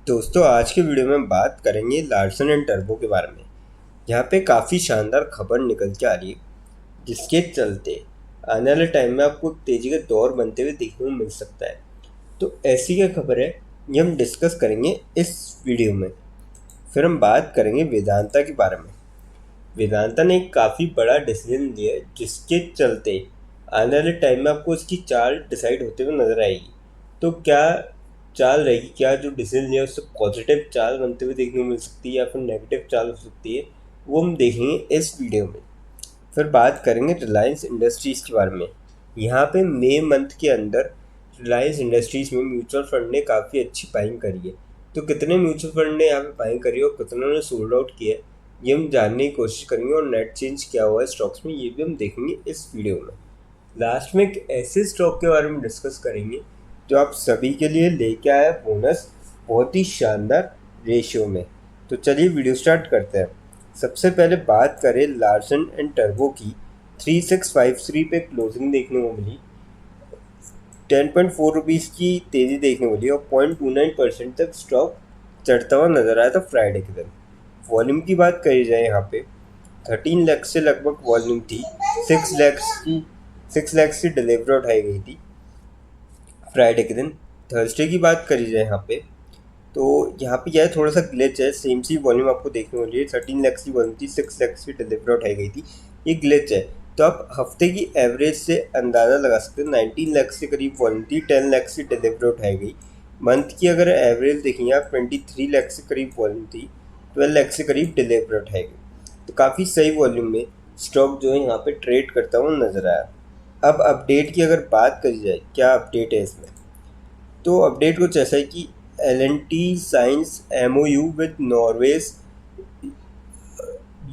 दोस्तों आज के वीडियो में बात करेंगे लार्सन एंड टर्बो के बारे में। यहाँ पे काफ़ी शानदार खबर निकल के आ रही है जिसके चलते आने वाले टाइम में आपको तेज़ी का दौर बनते हुए देखने को मिल सकता है। तो ऐसी क्या खबर है ये हम डिस्कस करेंगे इस वीडियो में। फिर हम बात करेंगे वेदांता के बारे में। वेदांता ने एक काफ़ी बड़ा डिसीजन लिया है जिसके चलते आने वाले टाइम में आपको इसकी चाल डिसाइड होते हुए नजर आएगी। तो क्या चाल रहेगी, क्या जो डिसीजन लिया उससे पॉजिटिव चाल बनते हुए देखने को मिल सकती है या फिर नेगेटिव चाल हो सकती है, वो हम देखेंगे इस वीडियो में। फिर बात करेंगे रिलायंस इंडस्ट्रीज़ के बारे में। यहाँ पे मई मंथ के अंदर रिलायंस इंडस्ट्रीज़ में म्यूचुअल फंड ने काफ़ी अच्छी बाइंग करी है। तो कितने म्यूचुअल फंड ने यहाँ पे बाइंग करी है और कितनों ने सोल्ड आउट किया है ये हम जानने की कोशिश करेंगे, और नेट चेंज क्या हुआ है स्टॉक्स में ये भी हम देखेंगे इस वीडियो में। लास्ट में एक ऐसे स्टॉक के बारे में डिस्कस करेंगे जो आप सभी के लिए लेके आया बोनस बहुत ही शानदार रेशियो में। तो चलिए वीडियो स्टार्ट करते हैं। सबसे पहले बात करें लार्सन एंड टर्बो की। 3653 पे क्लोजिंग देखने को मिली, 10.4 रुपीज़ की तेज़ी देखने को मिली और 0.29% तक स्टॉक चढ़ता हुआ नजर आया था फ्राइडे के दिन। वॉल्यूम की बात करी जाए यहाँ पे 13 लाख से लगभग वॉल्यूम थी। 6 लाख की डिलीवरी उठाई गई थी फ्राइडे के दिन। थर्सडे की बात करी जाए यहाँ पे तो यहाँ पे क्या है, थोड़ा सा ग्लिच है। सेम सी वॉल्यूम आपको देखने को मिली है। 13 लाख की वॉल्यूम थी, 6 लाख की डिलीवरी उठाई गई थी। ये ग्लिच है। तो आप हफ्ते की एवरेज से अंदाज़ा लगा सकते हैं। 19 लाख से करीब वॉल्यूम थी, 10 लाख की डिलीवरी उठाई गई। मंथ की अगर एवरेज देखेंगे आप 23 लाख से करीब वॉल्यूम थी, 12 लाख से करीब डिलीवरी उठाई गई। तो काफ़ी सही वॉल्यूम में स्टॉक जो है यहाँ पे ट्रेड करता हुआ नजर आया। अब अपडेट की अगर बात करी जाए, क्या अपडेट है इसमें, तो अपडेट कुछ ऐसा है कि L&T science MOU with Norway's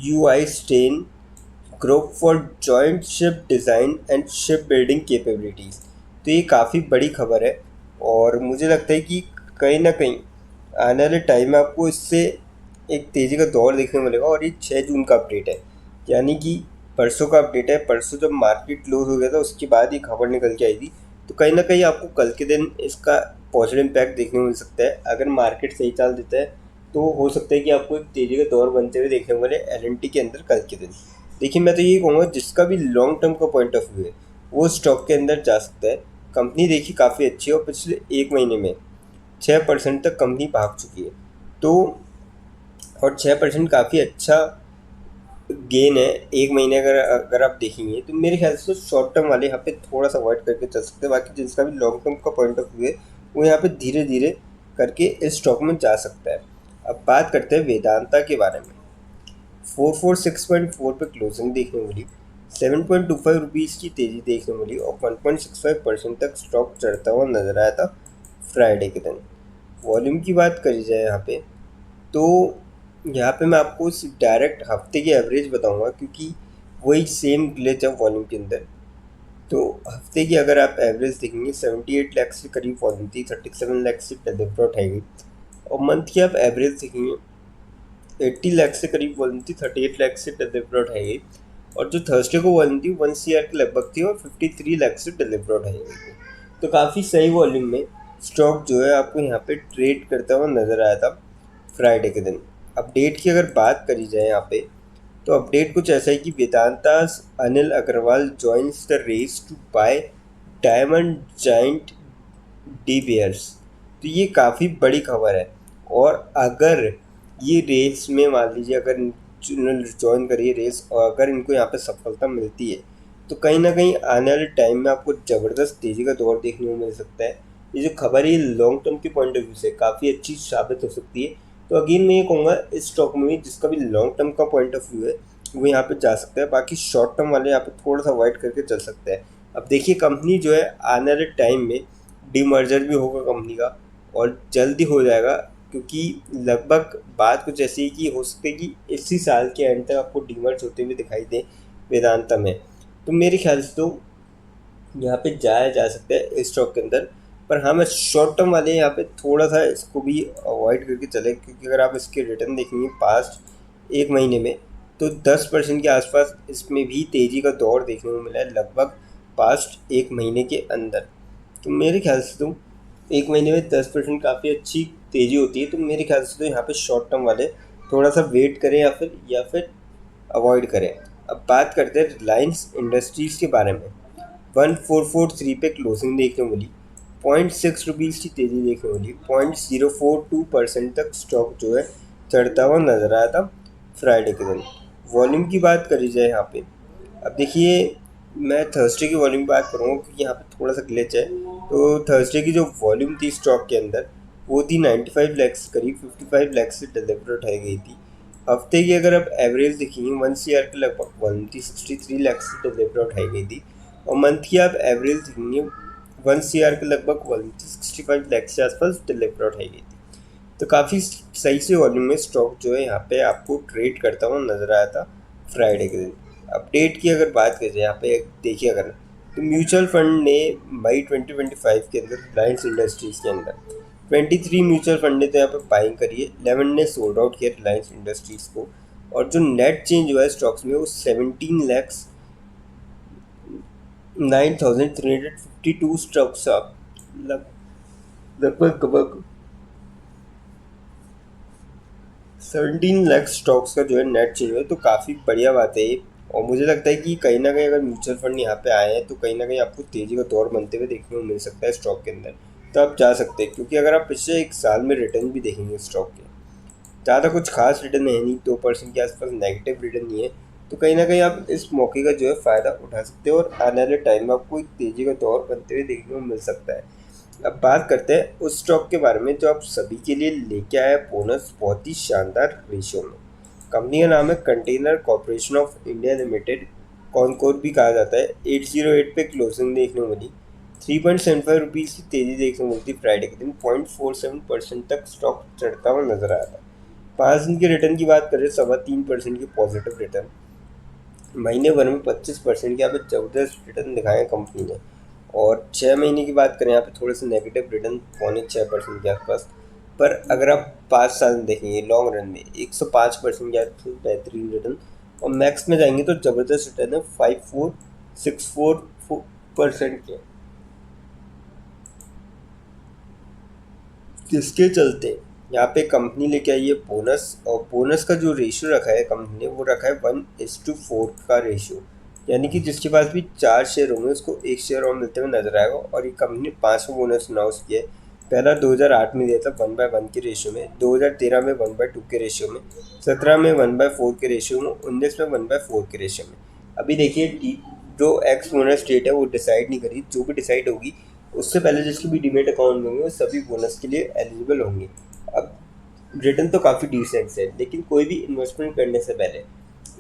UI stein group for joint ship design and ship building capabilities. तो ये काफ़ी बड़ी खबर है और मुझे लगता है कि कहीं ना कहीं आने वाले टाइम में आपको इससे एक तेज़ी का दौर देखने को मिलेगा। और ये 6 जून का अपडेट है, यानी कि परसों का अपडेट है। परसों जब मार्केट क्लोज हो गया था उसके बाद ये खबर निकल के आई थी। तो कहीं ना कहीं आपको कल के दिन इसका पॉजिटिव इम्पैक्ट देखने को मिल सकता है। अगर मार्केट सही चाल देता है तो हो सकता है कि आपको एक तेज़ी का दौर बनते हुए देखने को मिले L&T के अंदर कल के दिन। देखिए मैं तो यही कहूँगा जिसका भी लॉन्ग टर्म का पॉइंट ऑफ व्यू है वो स्टॉक के अंदर जा सकता है। कंपनी देखिए काफ़ी अच्छी है और पिछले एक महीने में 6% तक कंपनी भाग चुकी है। तो और 6% काफ़ी अच्छा गेन है एक महीने। अगर अगर आप देखेंगे तो मेरे ख्याल से शॉर्ट टर्म वाले यहाँ पे थोड़ा सा अवॉइड करके चल सकते हैं। बाकी जिसका भी लॉन्ग टर्म का पॉइंट ऑफ व्यू है वो यहाँ पे धीरे धीरे करके इस स्टॉक में जा सकता है। अब बात करते हैं वेदांता के बारे में। 446.4 पे क्लोजिंग देखने को मिली, 7.25 रुपीज़ की तेज़ी देखने को मिली और 1.65% तक स्टॉक चढ़ता हुआ नजर आया था फ्राइडे के दिन। वॉल्यूम की बात करी जाए यहाँ पे तो यहाँ पे मैं आपको डायरेक्ट हफ्ते की एवरेज बताऊंगा क्योंकि वही सेम ग्लिच है वॉल्यूम के अंदर। तो हफ्ते की अगर आप एवरेज देखेंगे 78 लाख से करीब वॉल्यूम थी, 37 लाख से डिलीवरी उठाई गई। और मंथ की आप एवरेज देखेंगे 80 लाख से करीब वॉल्यूम थी, 38 लाख से डिलीवरी उठाई गई। और जो थर्सडे को वॉल्यूम थी 1 CR के लगभग थी और 53 लाख से डिलीवरी उठाई गई थी। तो काफ़ी सही वॉल्यूम में स्टॉक जो है आपको यहाँ पे ट्रेड करता हुआ नजर आया था फ्राइडे के दिन। अपडेट की अगर बात करी जाए यहाँ पे तो अपडेट कुछ ऐसा है कि Vedanta Anil Agarwal joins the race to buy diamond giant De Beers. तो ये काफ़ी बड़ी खबर है। और अगर ये रेस में मान लीजिए अगर इन्होंने ज्वाइन करी है रेस और अगर इनको यहाँ पे सफलता मिलती है तो कहीं ना कहीं आने वाले टाइम में आपको ज़बरदस्त तेज़ी का दौर देखने को मिल सकता है। ये जो खबर है लॉन्ग टर्म के पॉइंट ऑफ व्यू से काफ़ी अच्छी साबित हो सकती है। तो अगेन मैं ये कहूँगा इस स्टॉक में जिसका भी लॉन्ग टर्म का पॉइंट ऑफ व्यू है वो यहाँ पे जा सकता है। बाकी शॉर्ट टर्म वाले यहाँ पे थोड़ा सा अवॉइड करके चल सकते हैं। अब देखिए कंपनी जो है आने वाले टाइम में डीमर्जर भी होगा कंपनी का और जल्दी हो जाएगा, क्योंकि लगभग बात कुछ ऐसी है कि हो सकता है कि इसी साल के एंड तक आपको डीमर्ज होते हुए दिखाई दे वेदांता में। तो मेरे ख्याल से तो यहाँ पे जाया जा सकता है इस स्टॉक के अंदर। पर हाँ मैं शॉर्ट टर्म वाले यहाँ पे थोड़ा सा इसको भी अवॉइड करके चले, क्योंकि अगर आप इसके रिटर्न देखेंगे पास्ट एक महीने में तो 10% के आसपास इसमें भी तेज़ी का दौर देखने को मिला है लगभग पास्ट एक महीने के अंदर। तो मेरे ख्याल से तो एक महीने में 10% काफ़ी अच्छी तेज़ी होती है, तो मेरे ख्याल से तो यहाँ पे शॉर्ट टर्म वाले थोड़ा सा वेट करें या फिर अवॉइड करें। अब बात करते हैं रिलायंस इंडस्ट्रीज़ के बारे में। 1443 पे क्लोजिंग देखने को मिली, 0.6 रुपीज़ की तेज़ी देखने को मिली, 0.042% तक स्टॉक जो है चढ़ता हुआ नजर आया था फ्राइडे के दिन। वॉल्यूम की बात करी जाए यहाँ पे, अब देखिए मैं थर्सडे की वॉल्यूम की बात करूँगा क्योंकि यहाँ पे थोड़ा सा ग्लिच है। तो थर्सडे की जो वॉल्यूम थी स्टॉक के अंदर वो थी 95 लैक्स, करीब 55 लैक्स से डिलीवर उठाई गई थी। हफ्ते की अगर आप एवरेज देखेंगे 1 CR के लगभग 163 लैक्स से डिलीवर उठाई गई थी, और मंथ की आप एवरेज देखेंगे 1 CR के लगभग 165 लैक्स के आसपास डिलीवर उठाई गई थी। तो काफ़ी सही से वॉल्यूम में स्टॉक जो है यहाँ पे आपको ट्रेड करता हुआ नजर आया था फ्राइडे के दिन। अपडेट की अगर बात करें यहाँ पे देखिए अगर, तो म्यूचुअल फंड ने मई 2025 के अंदर रिलायंस इंडस्ट्रीज़ के अंदर 23 म्यूचुअल फंड ने तो यहाँ पे बाइंग करी है, 11 ने सोल्ड आउट किया रिलायंस इंडस्ट्रीज़ को, और जो नेट चेंज हुआ है स्टॉक्स में वो 17 लैक्स 9352 स्टॉक्स लगभग 17 लाख स्टॉक्स का जो है नेट चेंज हुआ है, तो काफ़ी बढ़िया बात है ये। और मुझे लगता है कि कहीं ना कहीं अगर म्यूचुअल फंड यहाँ पे आए हैं तो कहीं ना कहीं आपको तेज़ी का दौर बनते हुए देखने को मिल सकता है स्टॉक के अंदर। तो आप जा सकते हैं, क्योंकि अगर आप पिछले एक साल में रिटर्न भी देखेंगे स्टॉक के, ज़्यादा कुछ खास रिटर्न है नहीं, 2% के आसपास नेगेटिव रिटर्न नहीं है। तो कहीं ना कहीं आप इस मौके का जो है फ़ायदा उठा सकते हो और आने वाले टाइम में आपको एक तेज़ी का दौर बनते हुए देखने को मिल सकता है। अब बात करते हैं उस स्टॉक के बारे में जो आप सभी के लिए लेके आया बोनस बहुत ही शानदार रेशियो में। कंपनी का नाम है container corporation of India limited, Concor भी कहा जाता है। 808 पे क्लोजिंग देखने को मिली, 3.75 रुपीज़ की तेज़ी देखने को मिलती फ्राइडे के दिन, 0.47% तक स्टॉक चढ़ता हुआ नजर आया था। 5 दिन के रिटर्न की बात करें 3.25% की पॉजिटिव रिटर्न, महीने भर में 25% के यहाँ पे ज़बरदस्त रिटर्न दिखाए हैं कंपनी ने। और 6 महीने की बात करें यहाँ पे थोड़े से नेगेटिव रिटर्न 6.25% के आसपास। पर अगर आप 5 साल में देखेंगे लॉन्ग रन में 105% के आसपास बेहतरीन रिटर्न, और मैक्स में जाएंगे तो ज़बरदस्त रिटर्न है 5464% के, जिसके चलते यहाँ पे कंपनी लेके आई है बोनस। और बोनस का जो रेशियो रखा है कंपनी ने वो रखा है 1:4 का रेशियो, यानी कि जिसके पास भी 4 शेयर होंगे उसको 1 शेयर और मिलते हुए नजर आएगा। और ये कंपनी ने 5वां बोनस अनाउंस किया है। पहला 2008 में दिया था 1/1 के रेशियो में, 2013 में 1/2 के रेशियो में, 17 में 1/4 के रेशियो में, 19 में 1/4 के रेशियो में। अभी देखिए जो एक्स बोनस डेट है वो डिसाइड नहीं करी, जो भी डिसाइड होगी उससे पहले जिसके भी डीमेट अकाउंट होंगे वो सभी बोनस के लिए एलिजिबल होंगे। अब रिटर्न तो काफ़ी डिसेंट है, लेकिन कोई भी इन्वेस्टमेंट करने से पहले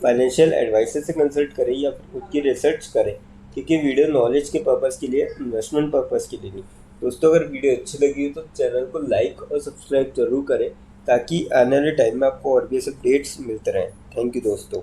फाइनेंशियल एडवाइजर से कंसल्ट करें या फिर खुद की रिसर्च करें, क्योंकि वीडियो नॉलेज के पर्पज़ के लिए, इन्वेस्टमेंट पर्पज़ के लिए नहीं। दोस्तों अगर वीडियो अच्छी लगी हो तो चैनल को लाइक और सब्सक्राइब जरूर करें, ताकि आने वाले टाइम में आपको और भी ऐसे अपडेट्स मिलते रहें। थैंक यू दोस्तों।